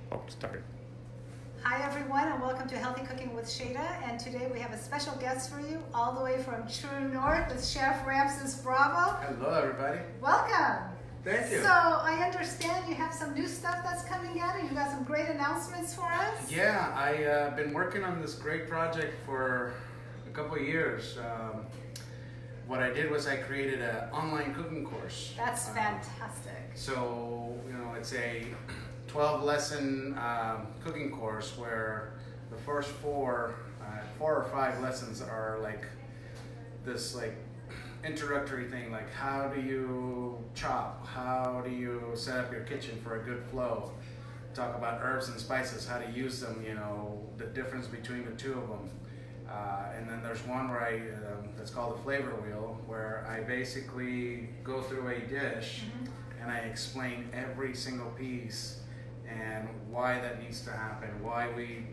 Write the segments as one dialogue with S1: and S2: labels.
S1: Oh, start.
S2: Hi everyone, and welcome to Healthy Cooking with Shada. And today we have a special guest for you, all the way from True North, with Chef Ramses Bravo.
S1: Hello, everybody.
S2: Welcome.
S1: Thank you.
S2: So I understand you have some new stuff that's coming out, and you got some great announcements for us.
S1: Yeah, I've been working on this great project for a couple of years. What I did was I created an online cooking course.
S2: That's fantastic.
S1: So, it's a 12-lesson cooking course where the first four or five lessons are like this introductory thing, like how do you chop, how do you set up your kitchen for a good flow, talk about herbs and spices, how to use them, the difference between the two of them. And then there's one where that's called the flavor wheel, where I basically go through a dish and I explain every single piece and why that needs to happen, why we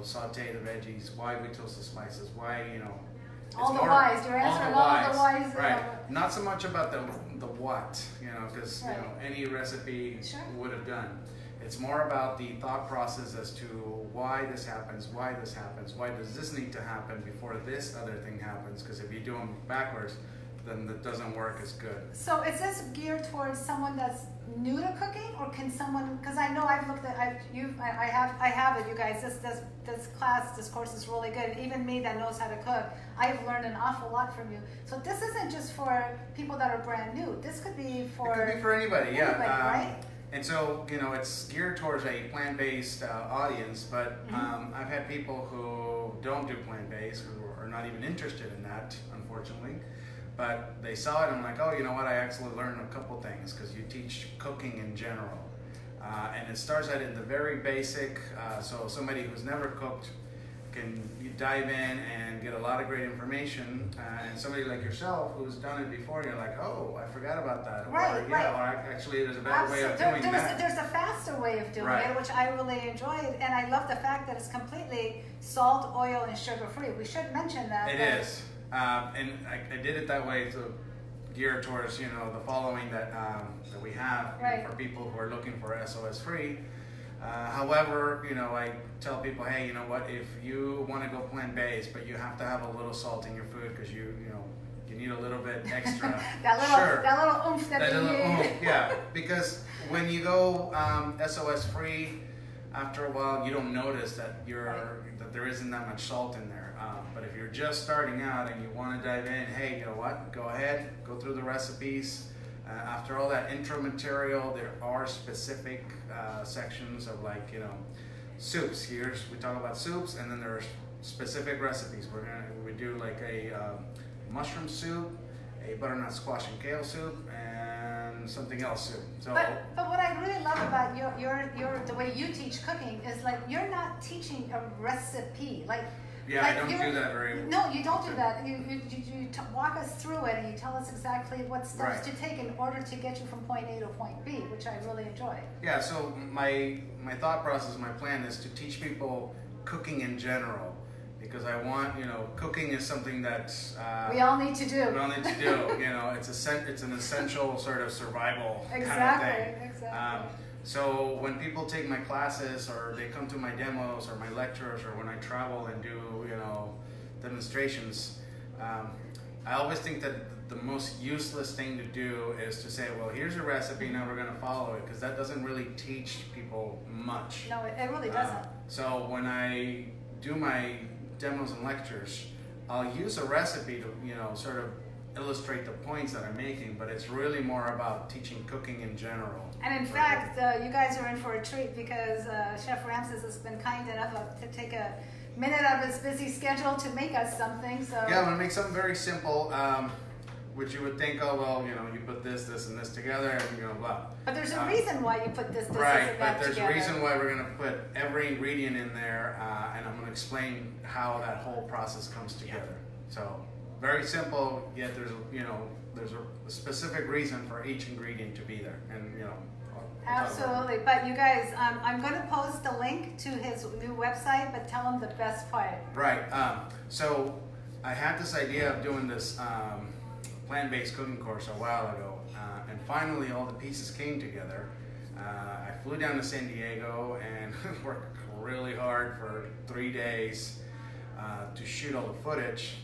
S1: saute the veggies, why we toast the spices, why
S2: all the whys. You're answering all the whys.
S1: Right. Not so much about the what, because
S2: right.
S1: Any recipe
S2: Sure.
S1: would have done. It's more about the thought process as to why this happens, why does this need to happen before this other thing happens, because if you do them backwards, then that doesn't work as good.
S2: So is this geared towards someone that's new to cooking, or can someone, because I know I've looked at, I have it, you guys, this course is really good. Even me that knows how to cook, I've learned an awful lot from you. So this isn't just for people that are brand new. This could be for...
S1: It could be for anybody, yeah.
S2: Right?
S1: And so, it's geared towards a plant-based audience, but I've had people who don't do plant-based, who are not even interested in that, unfortunately. But they saw it and I'm like, oh, you know what, I actually learned a couple things, because you teach cooking in general. And it starts out in the very basic, so somebody who's never cooked can dive in and get a lot of great information, and somebody like yourself who's done it before, you're like, oh, I forgot about that.
S2: Right,
S1: or actually there's a better way of doing that.
S2: There's a faster way of doing
S1: right.
S2: it, which I really enjoyed, and I love the fact that it's completely salt, oil, and sugar-free. We should mention that.
S1: It is. And I did it that way to gear towards, the following that we have
S2: right.
S1: for people who are looking for SOS free. However, I tell people, hey, you know what, if you want to go plant-based, but you have to have a little salt in your food because you need a little bit extra.
S2: that little oomph that you need.
S1: Yeah, because when you go SOS free, after a while, you don't notice that that there isn't that much salt in there. But if you're just starting out and you want to dive in, hey, you know what? Go ahead, go through the recipes. After all that intro material, there are specific sections of soups. We talk about soups, and then there are specific recipes. We do like a mushroom soup, a butternut squash and kale soup, and something else soup. So,
S2: but what I really love about the way you teach cooking is you're not teaching a recipe.
S1: Yeah, I don't do that very well.
S2: No, you don't do that. You walk us through it, and you tell us exactly what steps
S1: right.
S2: to take in order to get you from point A to point B, which I really enjoy.
S1: Yeah, so my thought process, my plan is to teach people cooking in general, because I want, cooking is something that
S2: we all need to do.
S1: We all need to do. It's an essential sort of survival
S2: exactly,
S1: kind of thing.
S2: Exactly.
S1: So when people take my classes, or they come to my demos or my lectures, or when I travel and do demonstrations, I always think that the most useless thing to do is to say, well, here's a recipe, now we're going to follow it, because that doesn't really teach people much.
S2: No, it really doesn't.
S1: So when I do my demos and lectures, I'll use a recipe to sort of illustrate the points that I'm making, but it's really more about teaching cooking in general.
S2: And in fact, you guys are in for a treat, because Chef Ramses has been kind enough to take a minute of his busy schedule to make us something. So
S1: yeah, I'm gonna make something very simple, which you would think, oh well, you put this, and this together, and blah.
S2: But there's a reason why you put this,
S1: right,
S2: and that
S1: but there's
S2: together.
S1: a reason why we're gonna put every ingredient in there, and I'm gonna explain how that whole process comes together. So very simple, yet there's a specific reason for each ingredient to be there, and
S2: Absolutely, but you guys, I'm going to post the link to his new website, but tell him the best part.
S1: Right. So I had this idea of doing this plant-based cooking course a while ago, and finally all the pieces came together. I flew down to San Diego and worked really hard for 3 days to shoot all the footage.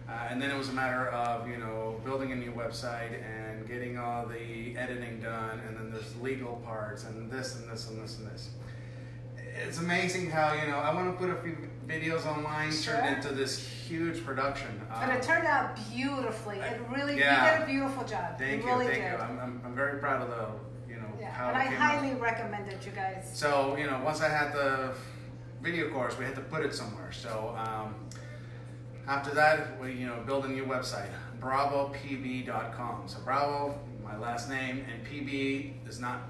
S1: And then it was a matter of, you know, building a new website and getting all the editing done, and then there's legal parts and this and this and this and this. It's amazing how, you know, I want to put a few videos online, turned into this huge production.
S2: But it turned out beautifully. It really,
S1: yeah.
S2: You did a beautiful job.
S1: Thank you,
S2: really
S1: thank
S2: did.
S1: you. I'm very proud of the, you know, how
S2: and
S1: it
S2: I
S1: came
S2: highly
S1: out.
S2: recommend it, you guys.
S1: So, you know, once I had the video course, we had to put it somewhere. So, after that, we, you know, build a new website, bravopb.com. So Bravo, my last name, and PB does not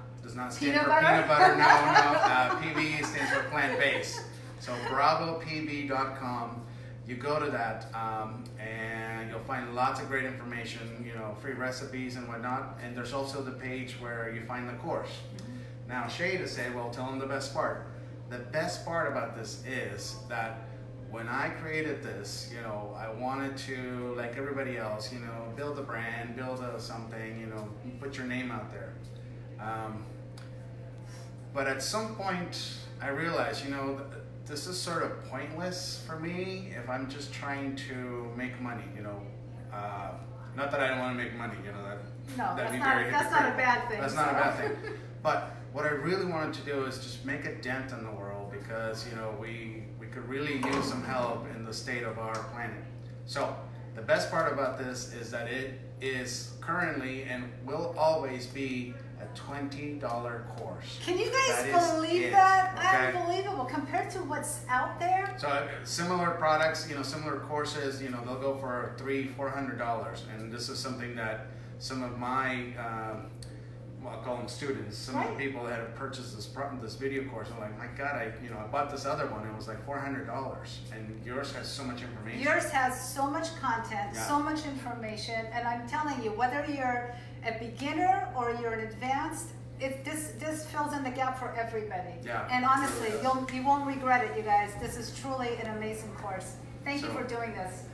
S1: stand for peanut butter. No. PB stands for plant-based. So bravopb.com. You go to that, and you'll find lots of great information, you know, free recipes and whatnot. And there's also the page where you find the course. Now, Shay to say, well, tell them the best part. The best part about this is that when I created this, you know, I wanted to, like everybody else, you know, build a brand, build something, you know, put your name out there. But at some point, I realized, you know, this is sort of pointless for me if I'm just trying to make money, you know. Not that I don't want to make money, you know, that's
S2: not a bad thing.
S1: That's not a bad thing. But what I really wanted to do is just make a dent in the world, because, you know, we could really use some help in the state of our planet. So the best part about this is that it is currently and will always be a $20 course.
S2: Can you guys believe that? Unbelievable compared to what's out there.
S1: So similar products, you know, similar courses, you know, they'll go for $300-400, and this is something that some of my I'll call them students. Some of the people that have purchased this video course are like, my God, I bought this other one. It was like $400, and yours has so much information.
S2: Yours has so much content, so much information, and I'm telling you, whether you're a beginner or you're an advanced, this fills in the gap for everybody.
S1: Yeah,
S2: and honestly,
S1: really
S2: you won't regret it, you guys. This is truly an amazing course. Thank you for doing this.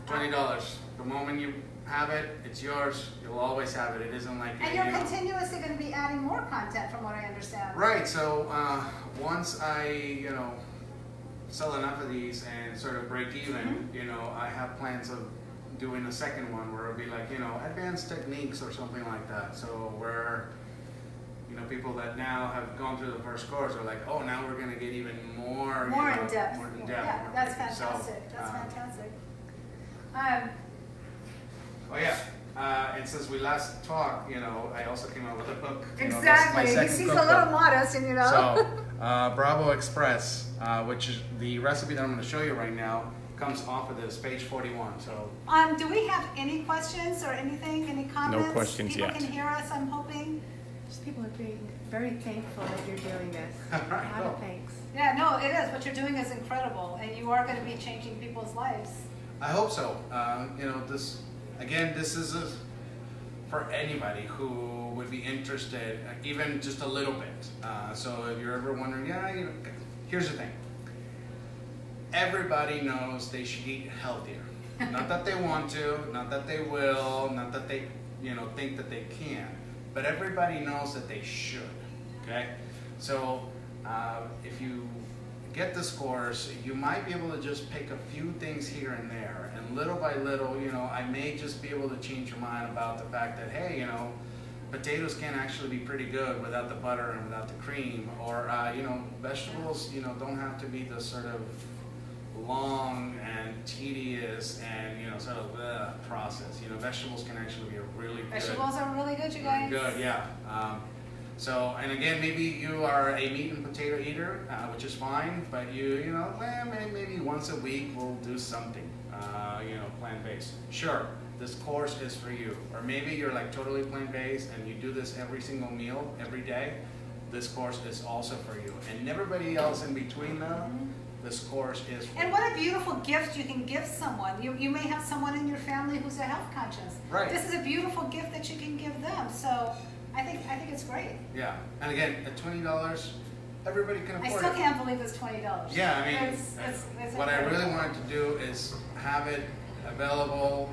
S1: $20. The moment you have it, it's yours. You'll always have it. It isn't like
S2: and you're continuously going to be adding more content, from what I understand.
S1: Right. So once I sell enough of these and sort of break even, you know, I have plans of doing a second one where it'll be like, you know, advanced techniques or something like that. So where, you know, people that now have gone through the first course are like, oh, now we're going to get even more
S2: in depth.
S1: More in depth.
S2: Yeah, that's fantastic.
S1: So,
S2: that's fantastic.
S1: Oh yeah, and since we last talked, you know, I also came out with a book.
S2: Exactly. He's a little modest, and you know.
S1: So, Bravo Express, which is the recipe that I'm going to show you right now, comes off of this, page 41. So.
S2: Do we have any questions or anything? Any comments?
S3: No questions
S2: People
S3: yet.
S2: can hear us, I'm hoping.
S4: Just people are being very thankful that you're doing this. A lot of thanks.
S2: Yeah, no, it is. What you're doing is incredible, and you are going to be changing people's lives.
S1: I hope so. You know, this is for anybody who would be interested, even just a little bit. So if you're ever wondering, you know, here's the thing. Everybody knows they should eat healthier. Not that they want to, not that they will, not that they, you know, think that they can, but everybody knows that they should. Okay, so if you get this course, you might be able to just pick a few things here and there, and little by little, you know, I may just be able to change your mind about the fact that, hey, you know, potatoes can actually be pretty good without the butter and without the cream, or you know, vegetables, you know, don't have to be the sort of long and tedious and, you know, sort of process. You know, vegetables can actually be a really good.
S2: Vegetables are really good, you guys.
S1: Good, yeah. So, and again, maybe you are a meat and potato eater, which is fine, but you know, well, maybe once a week we'll do something, you know, plant-based. Sure, this course is for you. Or maybe you're like totally plant-based and you do this every single meal, every day. This course is also for you. And everybody else in between them, this course is for you.
S2: And what a beautiful gift you can give someone. You may have someone in your family who's a health conscious.
S1: Right.
S2: This is a beautiful gift that you can give them. So I think it's great.
S1: Yeah, and again, at $20, everybody can afford it.
S2: I still can't believe it's $20.
S1: Yeah, I mean,
S2: it's
S1: what I really wanted to do is have it available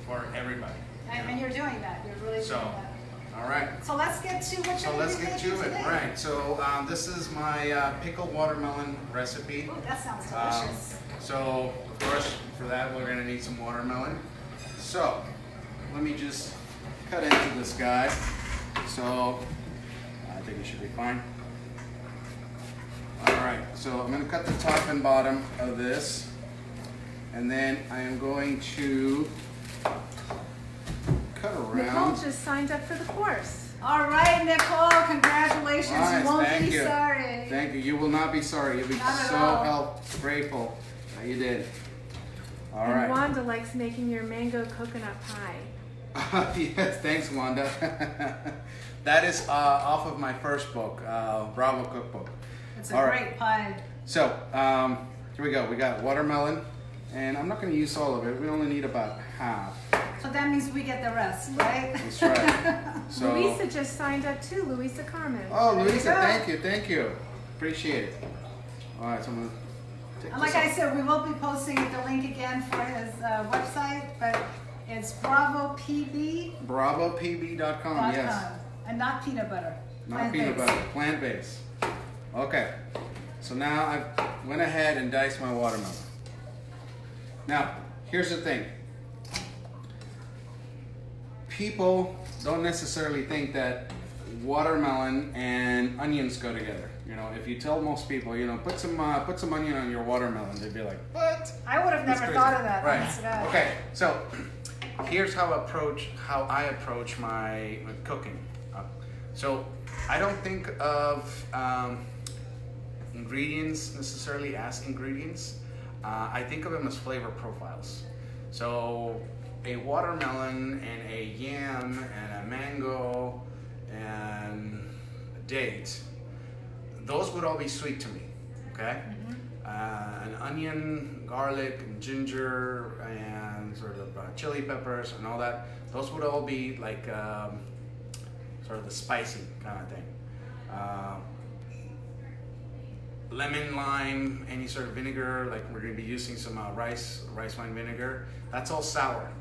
S1: for everybody.
S2: And you're doing that. You're really doing that.
S1: All right.
S2: So let's get to what you're going to be making today.
S1: Right. So this is my pickled watermelon recipe.
S2: Ooh, that sounds delicious.
S1: So of course, for that we're going to need some watermelon. So let me just cut into this guy. So I think it should be fine. All right. So I'm going to cut the top and bottom of this, and then I am going to cut around.
S4: Nicole just signed up for the course.
S2: All right, Nicole, congratulations.
S1: Nice,
S2: you won't
S1: thank
S2: be
S1: you.
S2: sorry.
S1: Thank you. You will not be sorry. You'll be so grateful that you did. All right.
S4: And Wanda likes making your mango coconut pie.
S1: Yes, thanks, Wanda. That is off of my first book, Bravo Cookbook.
S2: It's a great pie.
S1: So, here we go. We got watermelon, and I'm not going to use all of it. We only need about half.
S2: So that means we get the rest, right?
S1: That's right. So,
S4: Luisa just signed up too, Luisa Carmen.
S1: Oh, Luisa, thank you. Appreciate it. All right, so I'm going to take
S2: And like I said, we will be posting the link again for his website, but it's bravopb.com.
S1: BravoPB.com, yes.
S2: And not peanut butter.
S1: Not peanut butter, plant-based. Okay, so now I went ahead and diced my watermelon. Now, here's the thing. People don't necessarily think that watermelon and onions go together. You know, if you tell most people, you know, put some onion on your watermelon, they'd be like, what?
S2: I would have never thought of that.
S1: Right. Okay. So here's how I approach my cooking. So I don't think of ingredients necessarily as ingredients. I think of them as flavor profiles. So a watermelon and a yam and a mango and a date, those would all be sweet to me, okay? An onion, garlic, and ginger, and sort of chili peppers and all that, those would all be like sort of the spicy kind of thing. Lemon, lime, any sort of vinegar, like we're going to be using some rice wine vinegar, that's all sour.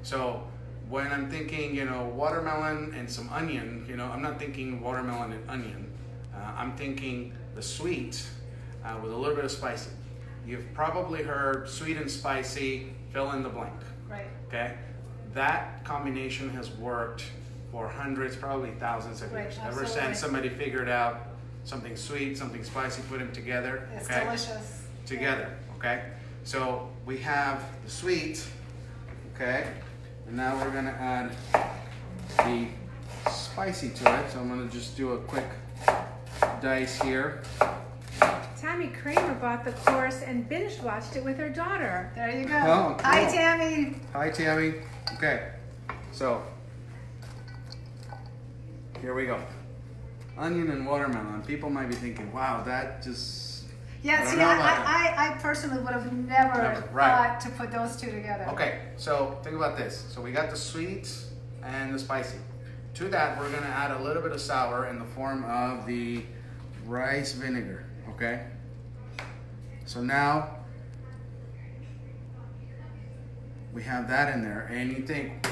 S1: So when I'm thinking, you know, watermelon and some onion, you know, I'm not thinking watermelon and onion. I'm thinking the sweet with a little bit of spicy. You've probably heard sweet and spicy, fill in the blank.
S2: Right.
S1: Okay? That combination has worked for hundreds, probably thousands of years. Ever since somebody figured out something sweet, something spicy, put them together.
S2: It's
S1: okay?
S2: delicious.
S1: Together, okay? So we have the sweet, okay? And now we're gonna add the spicy to it. So I'm gonna just do a quick dice here.
S4: Tammy Kramer bought the course and binge watched it with her daughter.
S2: There you go.
S1: Oh, cool.
S2: Hi, Tammy.
S1: Hi, Tammy. Okay, so here we go. Onion and watermelon. People might be thinking, wow, that just...
S2: Yeah, see, I personally would have never thought to put those two together.
S1: Okay, so think about this. So we got the sweet and the spicy. To that, we're gonna add a little bit of sour in the form of the rice vinegar, okay? So now, we have that in there, and you think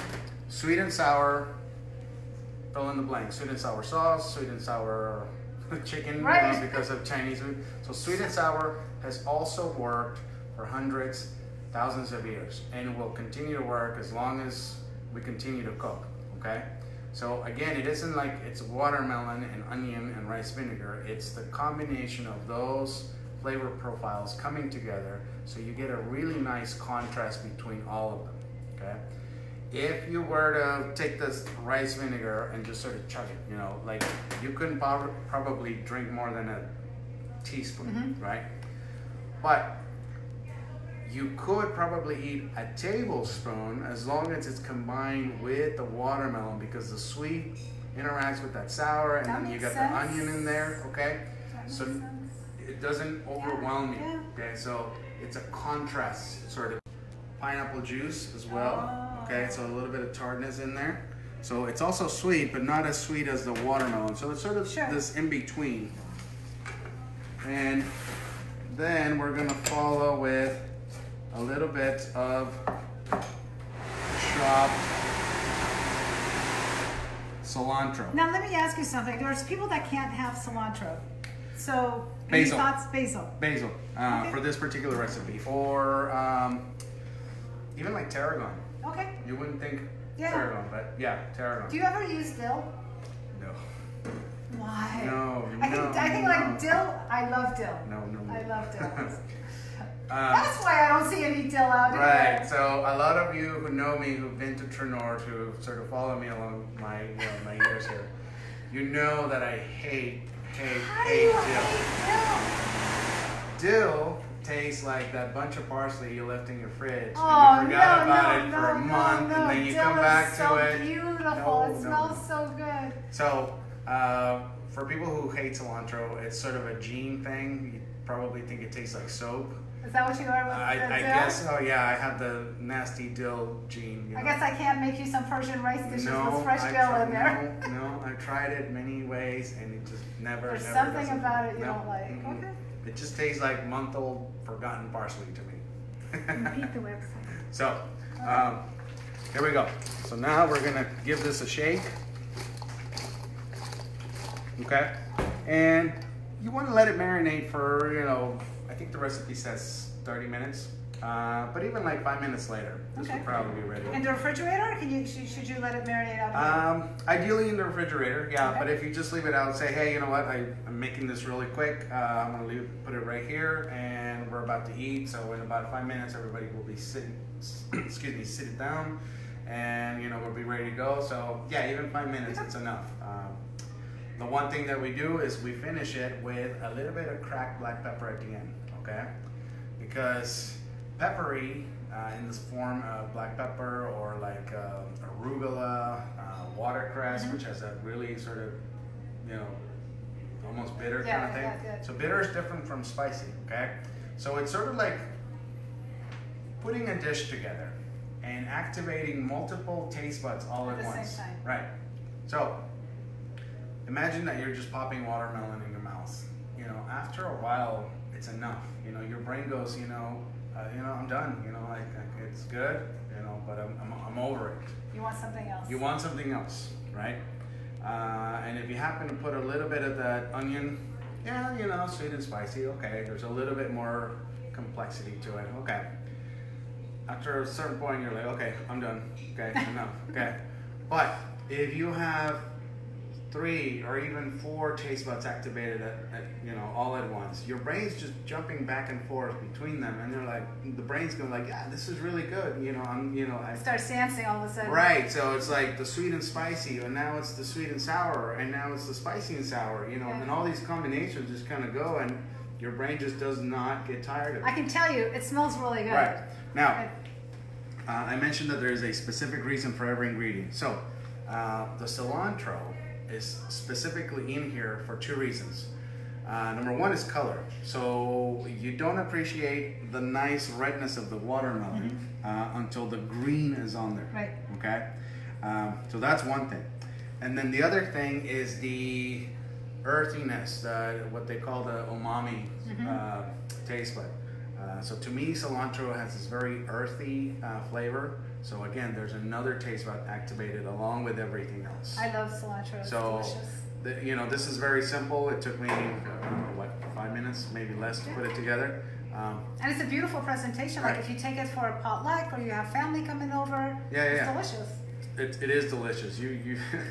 S1: sweet and sour, fill in the blank. Sweet and sour sauce, sweet and sour chicken,
S2: right.
S1: You know, because of Chinese food. So sweet and sour has also worked for hundreds, thousands of years, and will continue to work as long as we continue to cook, okay? So again, it isn't like it's watermelon and onion and rice vinegar. It's the combination of those flavor profiles coming together, so you get a really nice contrast between all of them, okay? If you were to take this rice vinegar and just sort of chug it, you know, like you couldn't probably drink more than a teaspoon, right? But you could probably eat a tablespoon as long as it's combined with the watermelon, because the sweet interacts with that sour, and then you got the onion in there, okay? So it doesn't overwhelm you, okay? So it's a contrast sort of. Pineapple juice as well, okay? So a little bit of tartness in there. So it's also sweet, but not as sweet as the watermelon. So it's sort of this in between. And then we're gonna follow with a little bit of chopped cilantro.
S2: Now let me ask you something. There's people that can't have cilantro. So any
S1: Basil.
S2: thoughts? Basil.
S1: Basil
S2: Okay.
S1: for this particular recipe, or even like tarragon.
S2: Okay.
S1: You wouldn't think
S2: Yeah.
S1: tarragon, but yeah, tarragon.
S2: Do you ever use dill?
S1: No.
S2: Why?
S1: No,
S2: I think
S1: no.
S2: like dill. I love dill.
S1: No.
S2: I love dill. That's why I don't see any dill out
S1: Right.
S2: here.
S1: So a lot of you who know me, who've been to Trinor, who sort of follow me along my my years here, you know that I hate
S2: How do you
S1: dill.
S2: hate dill?
S1: Dill tastes like that bunch of parsley you left in your fridge
S2: Oh,
S1: and you forgot
S2: no,
S1: about it
S2: no,
S1: for a
S2: no,
S1: month,
S2: no.
S1: and then you
S2: Dill
S1: come
S2: is
S1: back
S2: so
S1: to it.
S2: Beautiful.
S1: No,
S2: It smells so good.
S1: So, for people who hate cilantro, it's sort of a gene thing. You probably think it tastes like soap.
S2: Is that what you are with
S1: I
S2: the dill?
S1: guess. Oh yeah, I have the nasty dill gene. You know.
S2: I guess I can't make you some Persian rice dishes with fresh
S1: I
S2: dill
S1: tried-
S2: in there.
S1: No, I've tried it many ways, and it just never.
S2: There's
S1: never
S2: something
S1: doesn't-
S2: about it you
S1: no,
S2: don't like.
S1: mm-mm.
S2: Okay.
S1: It just tastes like month-old forgotten parsley to me.
S4: Repeat the website.
S1: So, here we go. So now we're gonna give this a shake. Okay, and you want to let it marinate for, I think the recipe says 30 minutes, but even like 5 minutes later, this
S2: Okay.
S1: will probably be ready.
S2: In the refrigerator? Should you let it marinate out here?
S1: Ideally in the refrigerator, yeah.
S2: Okay.
S1: But if you just leave it out and say, hey, you know what, I'm making this really quick. I'm gonna put it right here, and we're about to eat. So in about 5 minutes, everybody will be sitting down, and we'll be ready to go. So yeah, even 5 minutes, it's enough. The one thing that we do is we finish it with a little bit of cracked black pepper at the end, okay? Because peppery in this form of black pepper, or like arugula, watercress, which has a really sort of, almost bitter kind of thing.
S2: Yeah.
S1: So bitter is different from spicy, okay? So it's sort of like putting a dish together and activating multiple taste buds all at
S2: At the
S1: once.
S2: same time.
S1: Right. So imagine that you're just popping watermelon in your mouth. After a while, it's enough. Your brain goes, I'm done. It's good. But I'm over it.
S2: You want something else?
S1: You want something else, right? And if you happen to put a little bit of that onion, sweet and spicy. Okay, there's a little bit more complexity to it. Okay. After a certain point, you're like, okay, I'm done. Okay, enough. Okay. But if you have 3 or even 4 taste buds activated at all at once, your brain's just jumping back and forth between them, and they're like, the brain's going like, yeah, this is really good. I
S2: Starts dancing all of a sudden.
S1: Right. So it's like the sweet and spicy, and now it's the sweet and sour, and now it's the spicy and sour. And all these combinations just kind of go, and your brain just does not get tired of it.
S2: I can tell you, it smells really good.
S1: Right. Now, I mentioned that there is a specific reason for every ingredient. So the cilantro is specifically in here for 2 reasons. Number 1 is color. So you don't appreciate the nice redness of the watermelon until the green is on there.
S2: Right.
S1: Okay? So that's one thing. And then the other thing is the earthiness, what they call the umami taste bud. So to me, cilantro has this very earthy flavor. So again, there's another taste bud activated along with everything else.
S2: I love cilantro. It's
S1: So,
S2: delicious.
S1: this is very simple. It took me, 5 minutes, maybe less, to put it together.
S2: And it's a beautiful presentation.
S1: Right.
S2: Like if you take it for a potluck, or you have family coming over,
S1: Yeah.
S2: it's delicious.
S1: It is delicious. You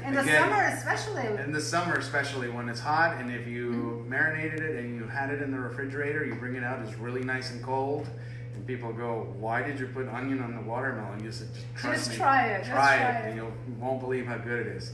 S2: In the
S1: again,
S2: summer especially.
S1: In the summer, especially when it's hot, and if you marinated it and you had it in the refrigerator, you bring it out, it's really nice and cold, and people go, "Why did you put onion on the watermelon?" You said, "Just trust me.
S2: try it.
S1: Try it, and you won't believe how good it is."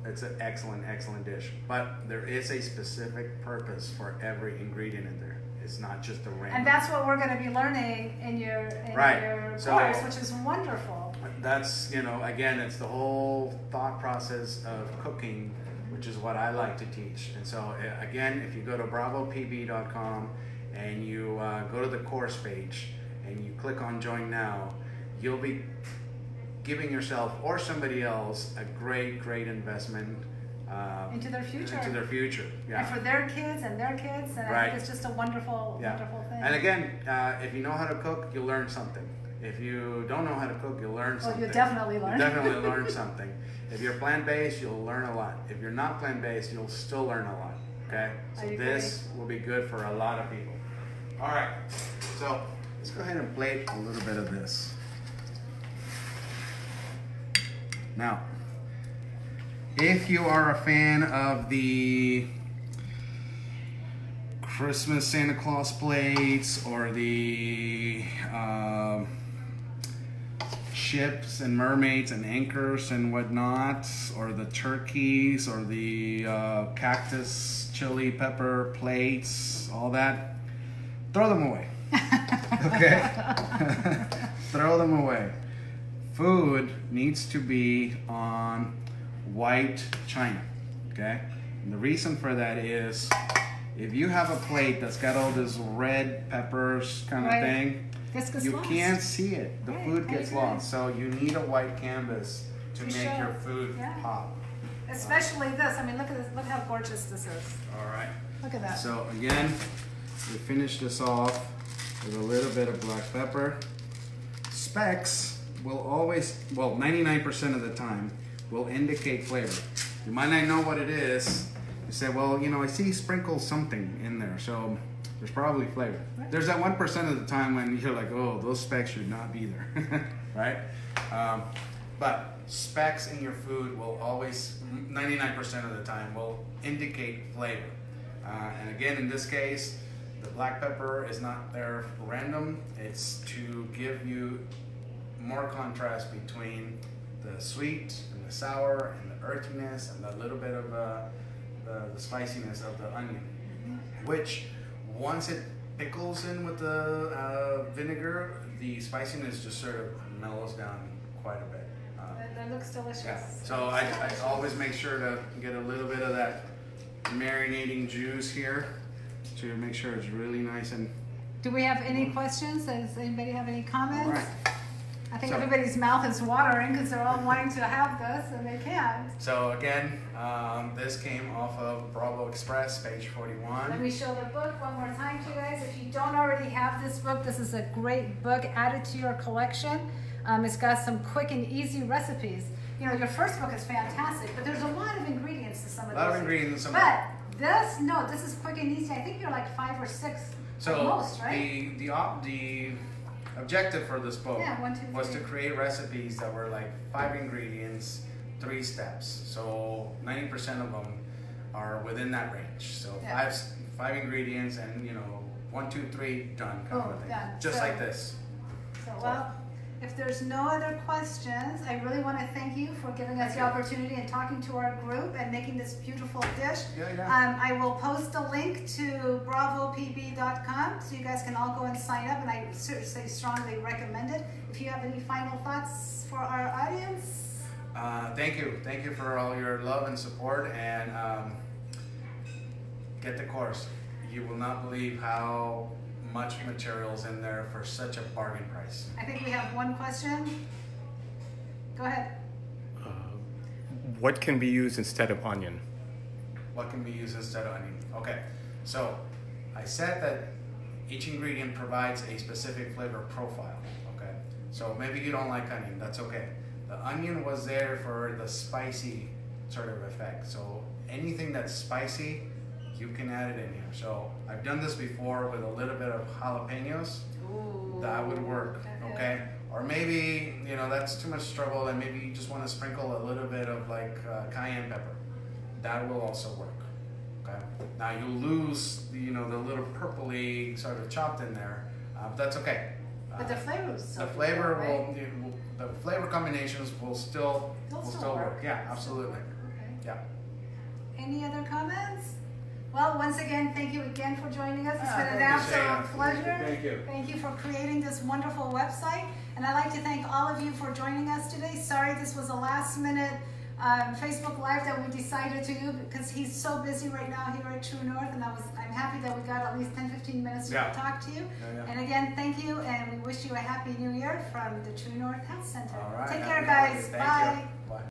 S1: It's an excellent, excellent dish. But there is a specific purpose for every ingredient in there. It's not just a random.
S2: And that's what we're going to be learning in your course, which is wonderful.
S1: That's, again, it's the whole thought process of cooking, which is what I like to teach. And so, again, if you go to bravopb.com and you go to the course page and you click on Join Now, you'll be giving yourself or somebody else a great, great investment
S2: Into their future.
S1: Into their future, yeah.
S2: And for their kids, and I think it's just a wonderful, wonderful thing.
S1: And again, if you know how to cook, you'll learn something. If you don't know how to cook, you'll learn something.
S2: Well, you definitely learn.
S1: You definitely learn something. If you're plant-based, you'll learn a lot. If you're not plant-based, you'll still learn a lot. Okay? So this will be good for a lot of people. All right. So let's go ahead and plate a little bit of this. Now, if you are a fan of the Christmas Santa Claus plates or the ships and mermaids and anchors and whatnot, or the turkeys or the cactus chili pepper plates, all that, throw them away. Okay? Throw them away. Food needs to be on white china. Okay? And the reason for that is if you have a plate that's got all this red peppers kind of thing, you can't see it. The food gets lost. So you need a white canvas to make your food pop.
S2: Especially this. I mean, look at this. Look how gorgeous this is.
S1: All right.
S2: Look at that.
S1: So again, we finish this off with a little bit of black pepper. Specks will always, well, 99% of the time, will indicate flavor. You might not know what it is. You say, well, you know, I see sprinkle something in there, so there's probably flavor. There's that 1% of the time when you're like, oh, those specks should not be there, right? But specks in your food will always, 99% of the time, will indicate flavor. And again, in this case, the black pepper is not there for random. It's to give you more contrast between the sweet and the sour and the earthiness and the little bit of the spiciness of the onion, which once it pickles in with the vinegar, the spiciness just sort of mellows down quite a bit.
S2: That looks delicious.
S1: Yeah. So I always make sure to get a little bit of that marinating juice here to make sure it's really nice and...
S2: Do we have any questions? Does anybody have any comments?
S1: All right.
S2: I think everybody's mouth is watering because they're all wanting to have this and they can't.
S1: So again, this came off of Bravo Express, page 41.
S2: Let me show the book one more time to you guys. If you don't already have this book, this is a great book. Add it to your collection. It's got some quick and easy recipes. You know, your first book is fantastic, but there's a lot of ingredients to some of these.
S1: A lot of ingredients.
S2: But this is quick and easy. I think you're like 5 or 6 at most, right?
S1: The objective for this book was to
S2: 3.
S1: create recipes that were like 5 ingredients, 3 steps. So 90% of them are within that range. So 5 ingredients and 1, 2, 3 done kind of thing. Just like this.
S2: So well, if there's no other questions, I really want to thank you for giving us the opportunity and talking to our group and making this beautiful dish. I will post a link to bravopb.com so you guys can all go and sign up, and I seriously strongly recommend it. If you have any final thoughts for our audience?
S1: Thank you. Thank you for all your love and support, and get the course. You will not believe how much materials in there for such a bargain price.
S2: I think we have one question. Go ahead.
S3: What can be used instead of onion?
S1: What can be used instead of onion? Okay, so I said that each ingredient provides a specific flavor profile. Okay, so maybe you don't like onion, that's okay. The onion was there for the spicy sort of effect. So anything that's spicy, you can add it in here. So I've done this before with a little bit of jalapenos.
S2: Ooh,
S1: that would work, okay? Or maybe, that's too much trouble and maybe you just want to sprinkle a little bit of like cayenne pepper. That will also work, okay? Now you'll lose, the little purpley sort of chopped in there, but that's okay.
S2: But the flavor is so
S1: the flavor the flavor combinations will still work. Yeah, absolutely.
S2: Okay.
S1: Yeah.
S2: Any other comments? Well, once again, thank you again for joining us. It's been an absolute pleasure.
S1: Thank you.
S2: Thank you for creating this wonderful website. And I'd like to thank all of you for joining us today. Sorry this was a last minute Facebook Live that we decided to do because he's so busy right now here at True North. And I'm happy that we got at least 10-15 minutes to talk to you. And again, thank you. And we wish you a happy new year from the True North Health Center.
S1: All right.
S2: Take care, guys. Bye.